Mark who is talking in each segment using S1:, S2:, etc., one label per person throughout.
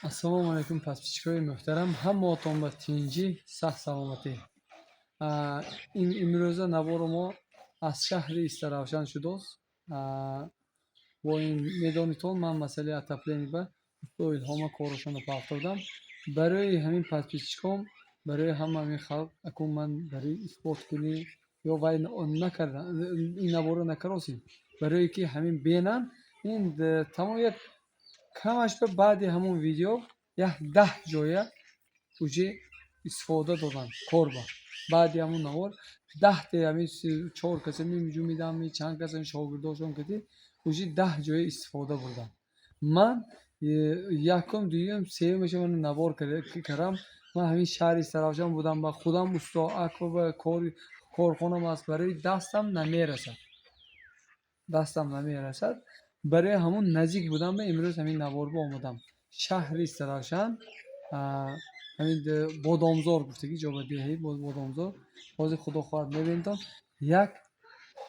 S1: Ассалому алайкум подписчикои муҳтарам, ҳамаотон ба тинҷӣ саҳ-саломатӣ. Имрӯза навори мо аз шаҳри Истаравшан шудааст. Бо ин медонитон ман масъалаи отопление ба устои Илҳома корашонро пафтодам. Барои ҳамин подписчиком, барои ҳама ҳамин халқ акун ман барои исбот кунӣ ё вай накарда ин навора накаросем, барое ки ҳамин бенам ин тамом як камаш ба баъди ҳамон видео як 10 ҷоя уҷи истифода додам корба. Баъди ҳамон навор 10 те ҳамин 4 касе меҷумидам, чанд касе шогирдошон кати уҷи 10 ҷоя истифода бурдам. Ман якум, дуюм, сеюмаша ман навор кардам. Ман ҳамин шаҳри Саравшан будам, ба худам усто акба корхонам аст, барои дастам намерасад. Барои ҳамон наздик будам ба имрӯз ҳамин наворба омадам. Шаҳри Саравшан, ҳамин Бодомзор гуфтаги ҷобадиҳаи Бодомзор. Ҳозир худо хоҳад мебинтон як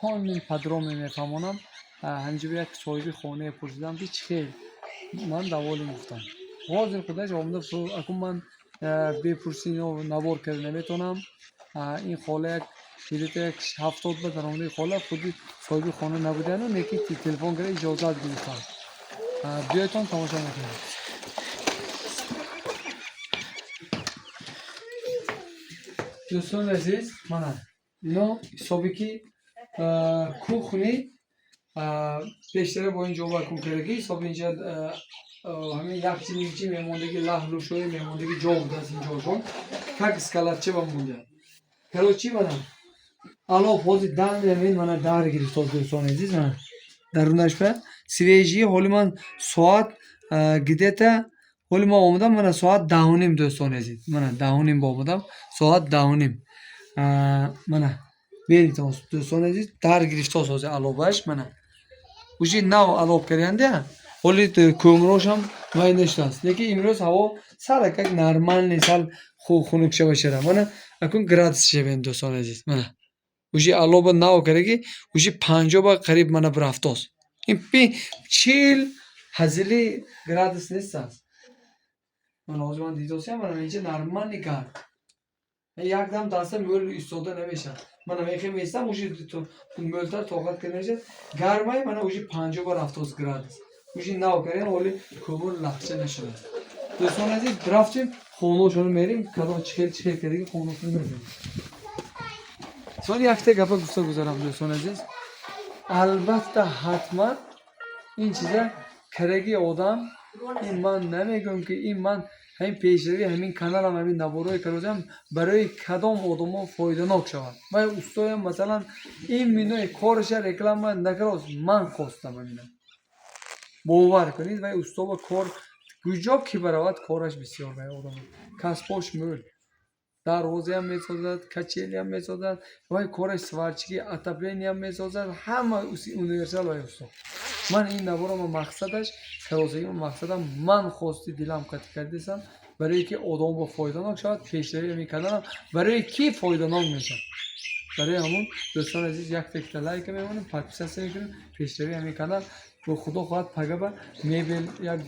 S1: ҳамин падроме мефаҳмонам. ҳамҷо як соҳиби хонае пурсидам ки чӣ хел, ман даволем гуфтам. ҳозир худаш омада акун ман бепурсӣ навор карда наметавонам. ин хола як 70 ба даромади хола худи соҳиби хона набудаану неки телефон кара иҷозат гирифтам. биёйтон тамошо мекунем. дӯстони азиз, мана ино ҳисоби ки кухни пештара бо ин ҷоба кун кардаги ҳисоби инҷа ҳамин якчи мемондагӣ лаҳлушои мемондагӣ ҷо буда аз ин ҷошон как скалатча ба монда. Корочи мана алоф ҳозир дамин мана дар гирифтод дӯстони азиз, мана дарунаш ба свежи ҳоли ман соат гидета ҳоли ман омадам мана соат 10:30 дӯстони азиз, мана 10:30 ба омадам соат 10:30 мана бинед дӯстони азиз дар гирифтост ҳозир аловаш мана уҷи нав алов карданде ҳоли кӯмрошам вай нештааст, лекин имрӯз ҳаво салакак нормальный сал хунукшава шуда. Мана акун градус шавен дӯстони азиз, мана уҷи алоба нав кардаги уҷи 50 ба қариб мана рафтост. Ин 40 ҳазили градус нестааст. Мана ҳозир ман дидосиям мана инҷа нормальный гарм. Якдам дастам мӯл истода намешавад. Мана мехем истам уҷи мӯлтар тоқат карда намешавад. Гармай мана уҷи 50 ба 70 градус. Уҷи нав кардан ҳоли кӯмор лахча нашудааст. Дӯстони азиз рафтем хонашонро мерим, кадом чихел кардаги хонашонро мерим. Соли якта гапа гуфта гузарам дӯстони азиз. Албатта ҳатман ин чиза кардаги одам, ин ман намегӯям ки ин ман ҳамин пешрави ҳамин каналам ҳамин наворҳое карозам барои кадом одамо фоиданок шавад. Вай устоям масалан ин минои корша реклама накарос, ман хостам ҳамина. бовар кунед вай усто ба кор куҷо ки баравад кораш бисёр вай одам. Касбош мӯл дарвозаам месозад, качелиам месозад, вай кораш сварчиги отоплениям месозад, ҳама универсал вай усто. Ман ин наворома мақсадаш каросагима мақсадам ман хости дилам қатъи кардесам барое ки одам ба фоиданок шавад. Пешрави ҳамин каналам барое ки фоиданок мешавад. барои ҳамон дӯстони азиз якта лайка мемонем, подписатсия мекунем пешрави ҳамин канал. худо хоҳад пагаба мебел як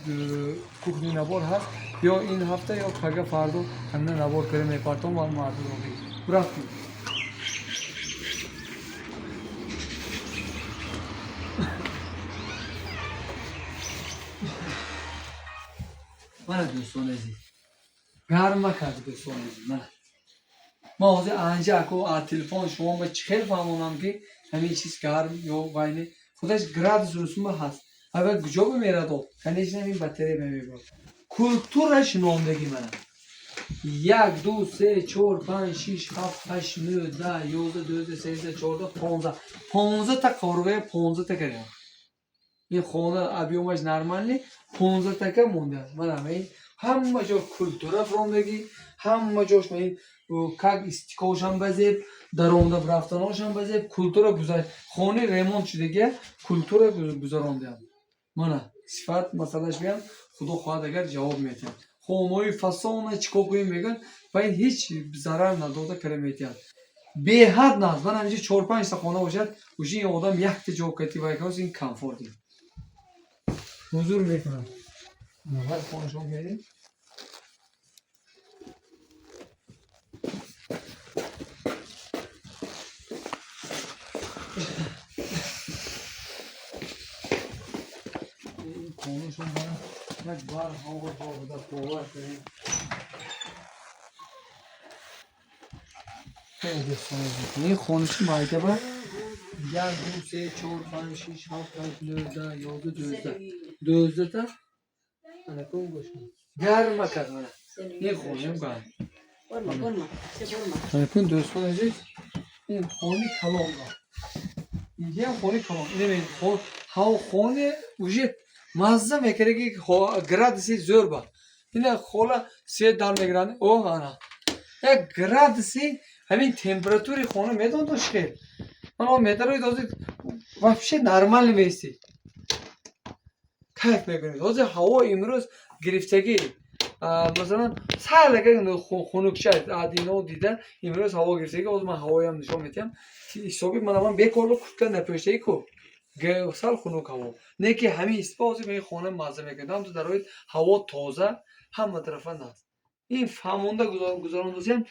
S1: кухни навор ҳаст, ё ин ҳафта ё пага фардо ҳамина навор карда мепартом ва мардум рафтем. мана дӯстони азиз гарма кард дӯстони азиз. ман ҳозир анҷа аку аз телефон шумо ба чӣ хел фаҳмонам ки ҳамин чиз гарм ё вайне худаш градус русума ҳаст. аввал куҷо бимерадо конечно ин батарея мемебарад. Культураш номдагӣ мана 1 2 3 4 5 6 7 8 9 10 11 12 13 14 15 та корвая 15 та карда. ин хона объёмаш нормальный 15 така монда. Мана мен ҳама ҷо культура фромдагӣ, ҳама ҷош мен как истикошам базеб, даромада рафтаношам базеб, культура гузар хони ремонт шудаги культура гузарондам. Мана сифат масъалаш биям худо хоҳад агар ҷавоб метиҳад. хонаҳои фасона чикор кунем мегӯянд вай ҳеҷ зарар надода карда метиҳад. беҳад наст. Ман ҳамҷи 4-5 та хона бошад уҷи ин одам якта ҷо кати вай карос ин комфорт ҳузур мекунам. نوبت خونشون بریم. این خونشون برم یک بار هوا بوده باور کنیم. خیلی سنگی. این خونشون مایده با 1 2 3 4 5 6 7 8 9 10 11 12 تا انا کون گوشم گرم کردم. این خونم گرم. انا کون دوستان عزیز این خونی کلام با. اینجا هم خونی کلام. اینه خون هوا خونه وجود مزه میکنه که گرادسی زور با. اینه خولا 3 دان میگرانه. اوه انا. یک گرادسی همین تمپراتوری خونه میدون تو شکل. اما متروی دوزی вообще نرمال میستی. کیف میکنید. دوزی هوا امروز گرفتگی. مثلا سال اگر خنک شد آدینو دیده امروز هوا گرفتگی از من هوایی هم نشون میدم. صبح من بیکارلو کفته نپوشیده کو. سال خنک هوا. نه که همین اسپاسی به خونه مزه میکنم تو دروید هوا تازه همه طرفا است. این فهمونده گذراندوزیم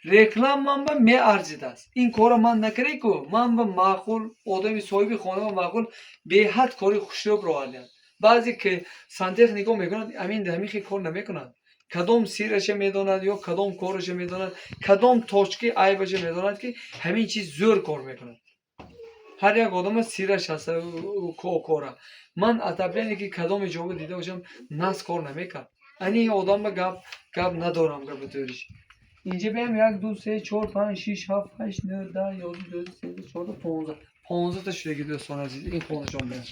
S1: реклам ман ба меарзидааст. Ин корро ман накардӣ ку ман ба маъқул одами соҳиби хона ва маъқул беҳад кори хушрӯбро ҳалям. баъзе ки сантех нигоҳ мекунад ҳамин хел кор намекунад. кадом сирраша медонад ё кадом корраша медонад, кадом точки айбаша медонад ки ҳамин чиз зӯр кор мекунад. ҳар як одама сирраш ҳаст кора. ман атаблене ки кадоме ҷоба дида бошам нас кор намекард. ани одамба гап надорам гапи тӯриш. اینجا بیم 1 2 3 4 5 6 7 8 9 10 11 12 13 14 15 15 تا شده که دوستان عزیز این خونه شما بیم.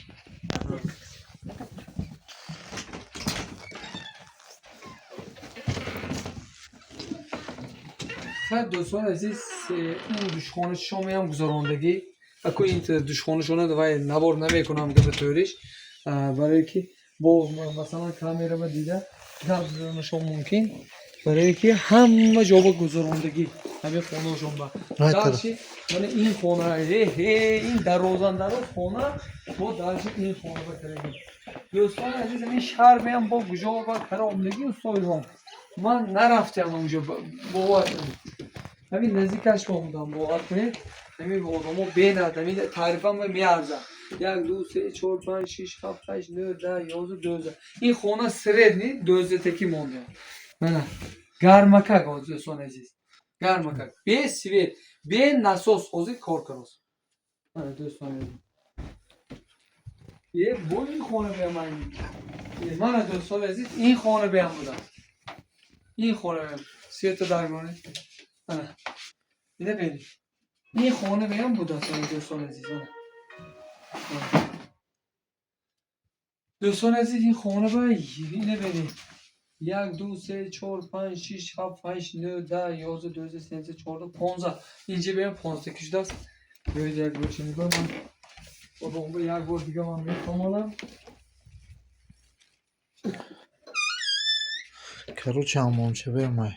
S1: خب دوستان عزیز این دوشخانه شما هم گذراندگی اکو این دوشخانه شونه دوای نبار نمیکنم که به طوریش برای که با مثلا کامیرا ما دیده گذران شما ممکن برای که همه جواب گذراندگی همه خونه شون با درشی من این خونه این دروازه خونه با درشی این خونه بکردیم. دوستان عزیز این شهر میام با گجا و کرامدگی و سایران من نرفتم اونجا باور کنید. همین نزدیکش بودم باور کنید. همین آدمو بیناد همین تعریفم میارزه. 1 2 3 4 5 6 7 8 9 10 11 12 این خونه سردنی 12 تکی مونده. نه گرمکک دوستان عزیز گرمکک به سویت به ناسوس اوزی کار کنوس. دوستان عزیز یه بو این خونه به من دوستان عزیز این خونه به هم بودم. این خونه به هم 3 تا درگانه اینه بینید این خونه به هم بودم دوستان عزیز. دوستان عزیز این خونه به اینه بینید 1 2 3 4 5 6 7 8 9 10 11 12 13 14 15 اینجا بیم 15 کشیده است. بیایید یک بار چه نگاه من با اون یک بار دیگه من میفهمم.
S2: Короче, амонче бермай.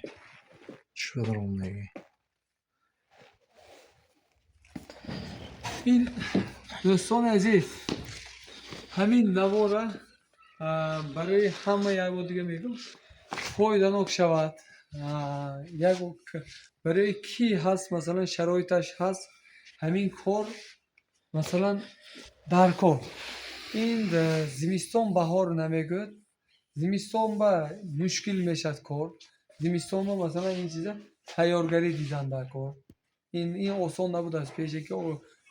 S2: Шудром неги.
S1: این دوستان عزیز همین نواره برای همه یک بار دیگه میگم پایدانک شود. یک برای کی هست مثلا شرایطش هست همین کار مثلا در کار این زمستان بهار نمیگوید زمستان با مشکل میشد کار زمستان با مثلا این چیزا تیارگری دیدن در کار این آسان نبود از پیش که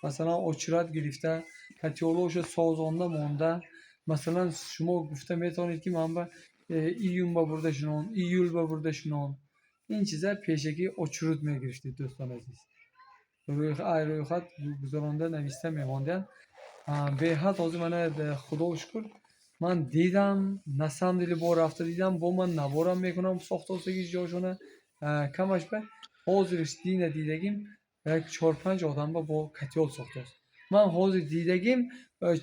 S1: مثلا اچرت گرفته کاتیولوژ سازنده مونده. مثلا شما گفته میتونید که من با ایون با برده شنون ایول با برده شنون این چیزا پیشگی اچرت میگرفتید دوستان عزیز. روی خط گذرانده نوشته میماندن. به حد از من خدا شکر من دیدم نسم دل با رفته دیدم با من نبارم میکنم ساختاسگی جاشونه کمش به حاضرش دینه دیدگیم یک 4-5 آدم با کتیال ساخته است. من حاضر دیدگیم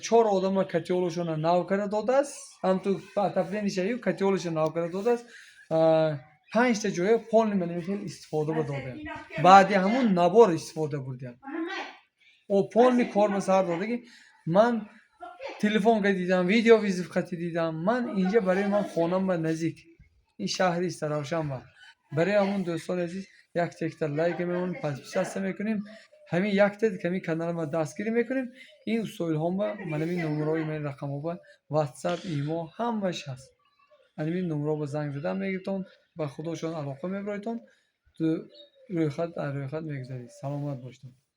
S1: 4 آدم کتیالشون نوکر داده است هم تو تفلینی شایی کتیالشون نوکر داده است 5 تا جای 5 میلیون استفاده داده بعدی همون نبار استفاده بردیم او 5 کار مسار داده که من تلفن که دیدم ویدیو ویزیف دیدم من اینجا برای من خونم به نزدیک این شهری است روشنبه برای همون دوستان عزیز یک تکتر لایک میمون پس پیشست میکنیم همین یک تد کمی کانال ما دستگیری میکنیم این اصول هم با من همین نمرای من رقم ها با واتساپ ایمو همش هست همین نمره با زنگ زدن میگیرتون با خودشون علاقه میبرایتون تو روی خط میگذارید سلامت باشید